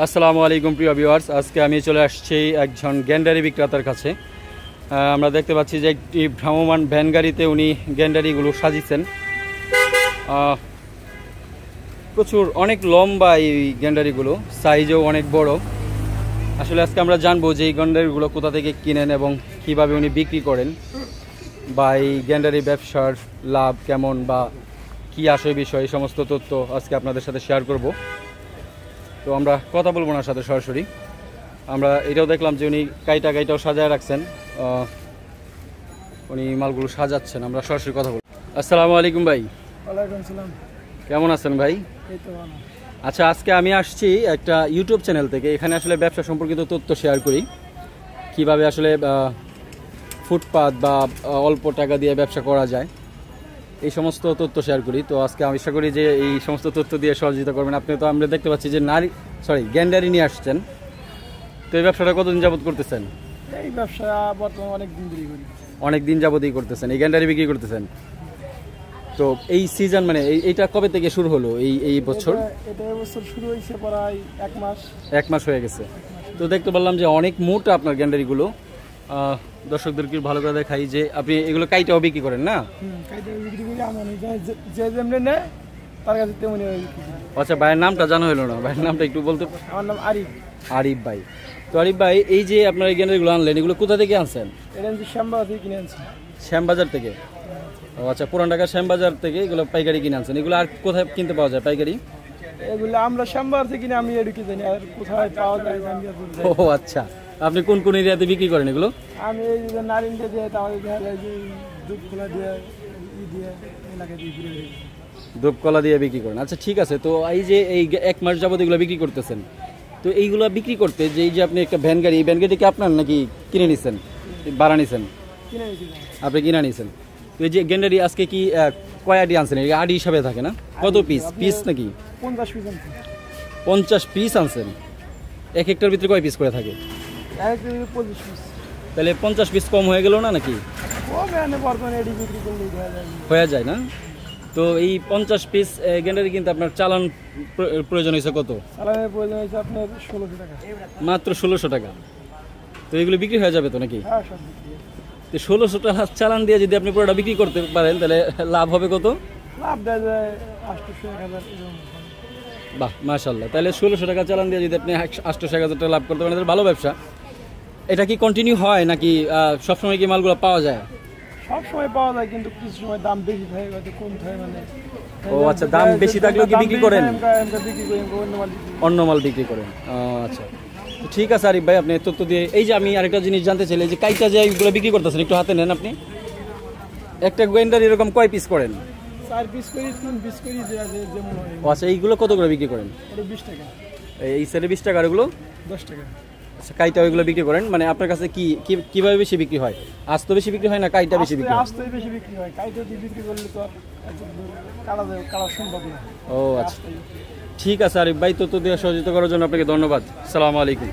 আসসালামু আলাইকুম প্রিয় ভিউয়ার্স, আজকে আমি চলে আসছি একজন গ্যান্ডারি বিক্রেতার কাছে। আমরা দেখতে পাচ্ছি যে একটি ভ্রাম্যমাণ ভ্যান গাড়িতে উনি গ্যান্ডারিগুলো সাজিয়েছেন। প্রচুর অনেক লম্বা এই গ্যান্ডারিগুলো, সাইজও অনেক বড়। আসলে আজকে আমরা জানবো যে এই গ্যান্ডারিগুলো কোথা থেকে কিনেন এবং কিভাবে উনি বিক্রি করেন, বা এই গ্যান্ডারি ব্যবসার লাভ কেমন বা কী আসে বিষয়, এই সমস্ত তথ্য আজকে আপনাদের সাথে শেয়ার করব। তো আমরা কথা বলবো না সাথে সরাসরি। আমরা এটাও দেখলাম যে উনি কাইটাও সাজায় রাখছেন, উনি মালগুলো সাজাচ্ছেন। আমরা সরাসরি কথা বলবো। আসসালামু আলাইকুম ভাই। ওয়ালাইকুম আসসালাম। কেমন আছেন ভাই? এই তো ভালো। আচ্ছা, আজকে আমি আসছি একটা ইউটিউব চ্যানেল থেকে। এখানে আসলে ব্যবসা সম্পর্কিত তথ্য শেয়ার করি, কিভাবে আসলে ফুটপাত বা অল্প টাকা দিয়ে ব্যবসা করা যায়, এই সমস্ত তথ্য শেয়ার করি। তো আজকে আমি আশা করি যে এই সমস্ত তথ্য দিয়ে সহযোগিতা করবেন আপনি। তো আমরা দেখতে পাচ্ছি যে গ্যান্ডারি নিয়ে আসছেন। তো এই ব্যবসাটা কতদিন যাবত করতেছেন? এই ব্যবসা বর্তমানে অনেক দিন ধরেই করি। অনেক দিন যাবতই করতেছেন, এই গ্যান্ডারি বিক্রি করতেছেন। তো এই সিজন মানে এইটা কবে থেকে শুরু হলো এই বছর? এটা এবছর শুরু হয়েছে প্রায় এক মাস হয়ে গেছে। তো দেখতে পারলাম যে অনেক মোটা আপনার গ্যান্ডারিগুলো। দর্শকদেরকে ভালো করে দেখাই যে আপনি এগুলো কাইটাও বিক্রি করেন না? কাইটাও বিক্রি করি। আমি যে যেমনি নেয় তার কাছে তেমনি বিক্রি করি। আচ্ছা, ভাইয়ের নামটা জানা হলো না, ভাইয়ের নামটা একটু বলতে। আমার নাম আরিফ। আরিফ ভাই। তো আরিফ ভাই, এই যে আপনার এই গ্যান্ডারিগুলো আনলেন, এগুলো কোথা থেকে আনছেন? এটা আমি শ্যামবাজার থেকে কিনে আনছি। শ্যামবাজার থেকে? ও আচ্ছা, পুরান ঢাকার শ্যামবাজার থেকে এগুলো পাইকারি কিনে আনছেন। এগুলো আর কোথায় কিনতে পাওয়া যায় পাইকারি? এগুলো আমরা শ্যামবাজার থেকে কিনে, আমি এদিকে জানি আর কোথায় পাওয়া যায়। ও আচ্ছা, আপনি কোন কোন এরিয়াতে বিক্রি করেন এগুলো? আমি এই যে নারিন্দা দিয়ে, তাহলে দুধখোলা দিয়ে, এলাকায় দিয়ে ধূপকলা দিয়ে বিক্রি করেন। আচ্ছা ঠিক আছে। তো এই যে এই 1 মাস যাবত এগুলো বিক্রি করতেছেন, তো এইগুলো বিক্রি করতে যে এই যে আপনি একটা ভ্যান গাড়ি, এই ভ্যান গাড়ি কি আপনার নাকি কিনে নিছেন, ভাড়া নিছেন? আপনি কিনে নিছেন। তো এই যে গ্যান্ডারি আজকে কি কয় আডি আনছেন? আডি হিসাবে থাকে না, কত পিস নাকি? 50 পিস আনছি। 50 পিস আনছেন। এক একটার ভিতরে কয় পিস করে থাকে? 25 পিস। তাহলে 50 পিস কম হয়ে গেল না নাকি? হয়ে যায় না? তো এই 50 পিস গ্যান্ডারি কিন্তু আপনার চালান প্রয়োজন হয়েছে কত? চালানের প্রয়োজন হয়েছে আপনার 1600 টাকা। মাত্র 1600 টাকা। তো এগুলো বিক্রি হয়ে যাবে তো নাকি? হ্যাঁ, সব বিক্রি। তো 1600 টাকা চালান দিয়ে যদি আপনি পুরোটা বিক্রি করতে পারেন, তাহলে লাভ হবে কত? লাভ দেওয়া যায় 800-1000 এরকম। বাহ, মাশাআল্লাহ। তাহলে 1600 টাকা চালান দিয়ে যদি আপনি 800-1000 টাকা লাভ করতে পারেন, তাহলে ভালো ব্যবসা। এটা কি কন্টিনিউ হয় নাকি সবসময় কি মালগুলো পাওয়া যায়? সব সময় পাওয়া যায়, কিন্তু কিছু সময় দাম বেশি থাকে, হয়তো কম থাকে। মানে ও আচ্ছা, দাম বেশি থাকলেও কি বিক্রি করেন? অন্য মাল বিক্রি করেন। আচ্ছা ঠিক আছে আরিফ ভাই, আপনি তথ্য দিয়ে। এই যে আমি আরেকটা জিনিস জানতে চাইলে, যে কাইটা যে এইগুলো বিক্রি করতেছেন, একটু হাতে নেন আপনি। একটা গ্যান্ডারি এরকম কয় পিস করেন? 4 পিস করি, 3 পিস করি, যেমন হয়। আচ্ছা, এইগুলো কত করে বিক্রি করেন? এটা 20 টাকা। এই সেলে 20 টাকা, আর ওগুলো 10 টাকা। আচ্ছা, কাইটা ওইগুলো বিক্রি করেন। মানে আপনার কাছে কিভাবে বেশি বিক্রি হয়? আস্ত বেশি বিক্রি হয় না কাইটা বেশি বিক্রি হয়? আস্তেই বেশি বিক্রি হয়। কাইটা দিয়ে বিক্রি করলে তো আর কাটা সম্ভব না। ও আচ্ছা ঠিক আছে আরিফ ভাই, তথ্য দিয়ে সহযোগিতা করার জন্য আপনাকে ধন্যবাদ। আসসালামু আলাইকুম।